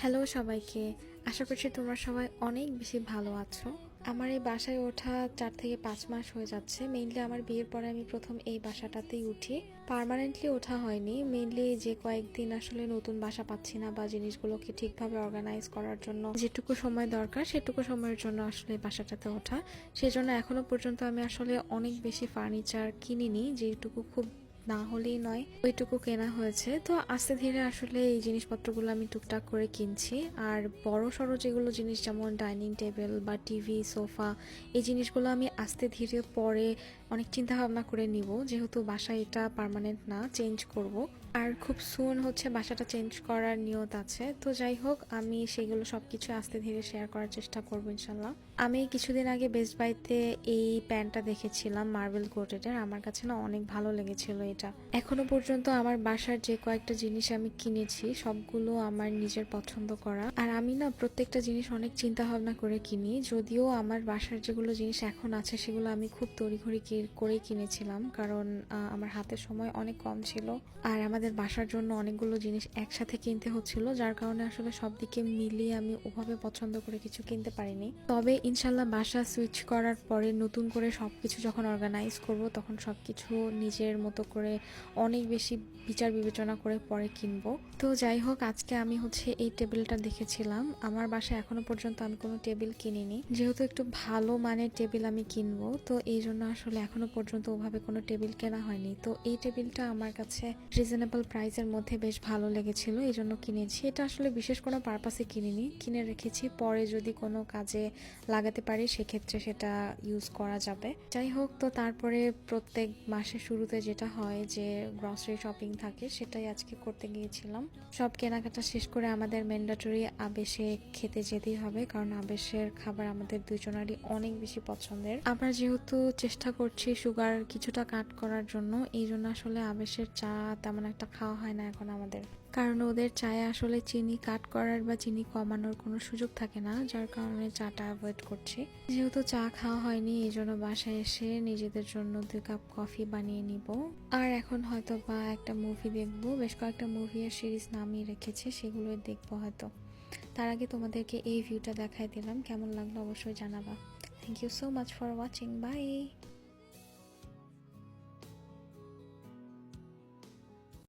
Hello সবাইকে। আশা করছি তোমরা সবাই অনেক বেশি ভালো আছো। আমার এই বাসায় ওঠা 4 থেকে 5 মাস হয়ে যাচ্ছে। মেইনলি আমার বিয়ের পরে আমি প্রথম এই বাসাটাতেই উঠি। পার্মানেন্টলি ওঠা হয়নি, মেইনলি যে কয়েকদিন আসলে নতুন বাসা পাচ্ছি না বা জিনিসগুলোকে ঠিকভাবে অর্গানাইজ করার জন্য যেটুকু সময় দরকার সেটুকু সময়ের জন্য আসলে এই বাসাটাতে ওঠা। সেজন্য এখনো পর্যন্ত আমি আসলে অনেক বেশি ফার্নিচার কিনিনি, যেটুকু খুব না হলেই নয় ওইটুকু কেনা হয়েছে। তো আস্তে ধীরে আসলে এই জিনিসপত্রগুলো আমি টুকটাক করে কিনছি। আর বড় সড়ো যেগুলো জিনিস যেমন ডাইনিং টেবিল বা টিভি, সোফা, এই জিনিসগুলো আমি আস্তে ধীরে পরে অনেক চিন্তা ভাবনা করে নিব, যেহেতু বাসা এটা পার্মানেন্ট না, চেঞ্জ করব। আর খুব সুন হচ্ছে বাসাটা চেঞ্জ করার নিয়ত আছে। তো যাই হোক, আমি সেগুলো সবকিছু আস্তে ধীরে শেয়ার করার চেষ্টা করবো ইনশাল্লাহ। আমি কিছুদিন আগে বেস্ট বাইতে এই প্যান্টটা দেখেছিলাম মার্বেল কোটেডের। আমার কাছে না অনেক ভালো লেগেছিল এটা। এখনো পর্যন্ত আমার বাসার যে কয়েকটা জিনিস আমি কিনেছি সবগুলো আমার নিজের পছন্দ করা। আর আমি না প্রত্যেকটা জিনিস অনেক চিন্তা ভাবনা করে কিনি। যদিও আমার বাসার যেগুলো জিনিস এখন আছে সেগুলো আমি খুব তড়িঘড়ি করে কিনেছিলাম, কারণ আমার হাতের সময় অনেক কম ছিল। আর আমাদের বাসার জন্য অনেকগুলো জিনিস একসাথে কিনতে হচ্ছিল, যার কারণে আসলে সব দিকে মিলিয়ে আমি ওভাবে পছন্দ করে কিছু কিনতে পারিনি। তবে ইনশাল্লাহ বাসা সুইচ করার পরে নতুন করে সবকিছু যখন অর্গানাইজ করব তখন সবকিছু নিজের মতো করে অনেক বেশি বিচার বিবেচনা করে পরে কিনবো। তো যাই হোক, আজকে আমি হচ্ছে এই টেবিলটা দেখেছিলাম। আমার বাসায় এখনো পর্যন্ত আমি কোনো টেবিল কিনিনি, যেহেতু একটু ভালো মানের টেবিল আমি কিনবো, তো এই জন্য আসলে এখনো পর্যন্ত ওভাবে কোনো টেবিল কেনা হয়নি। তো এই টেবিলটা আমার কাছে রিজনেবল প্রাইসের মধ্যে বেশ ভালো লেগেছিল, এই জন্য কিনেছি। এটা আসলে বিশেষ কোনো পারপাসে কিনিনি, কিনে রেখেছি, পরে যদি কোনো কাজে লাগাতে পারি সেক্ষেত্রে সেটা ইউজ করা যাবে। যাই হোক, তো তারপরে প্রত্যেক মাসের শুরুতে যেটা হয় যে গ্রসারি শপিং থাকে, সেটাই আজকে করতে গিয়েছিলাম। সব কেনাকাটা শেষ করে আমাদের ম্যান্ডেটরি আবেশে খেতে যেতেই হবে, কারণ আবেশের খাবার আমাদের দুজনেরই অনেক বেশি পছন্দের। আমরা যেহেতু চেষ্টা করছি সুগার কিছুটা কাট করার জন্য, এই জন্য আসলে আবেশের চা তেমন একটা খাওয়া হয় না এখন আমাদের, কারণ ওদের চায়ে আসলে চিনি কাট করার বা চিনি কমানোর কোনো সুযোগ থাকে না, যার কারণে চাটা অ্যাভয়েড করছি। যেহেতু চা খাওয়া হয়নি, এই জন্য বাসায় এসে নিজেদের জন্য 2 কাপ কফি বানিয়ে নিব। আর এখন হয়তো বা একটা মুভি দেখবো। বেশ কয়েকটা মুভি আর সিরিজ নামিয়ে রেখেছে, সেগুলোই দেখবো হয়তো। তার আগে তোমাদেরকে এই ভিউটা দেখাই দিলাম, কেমন লাগলো অবশ্যই জানাবা। Thank you so much for watching. By.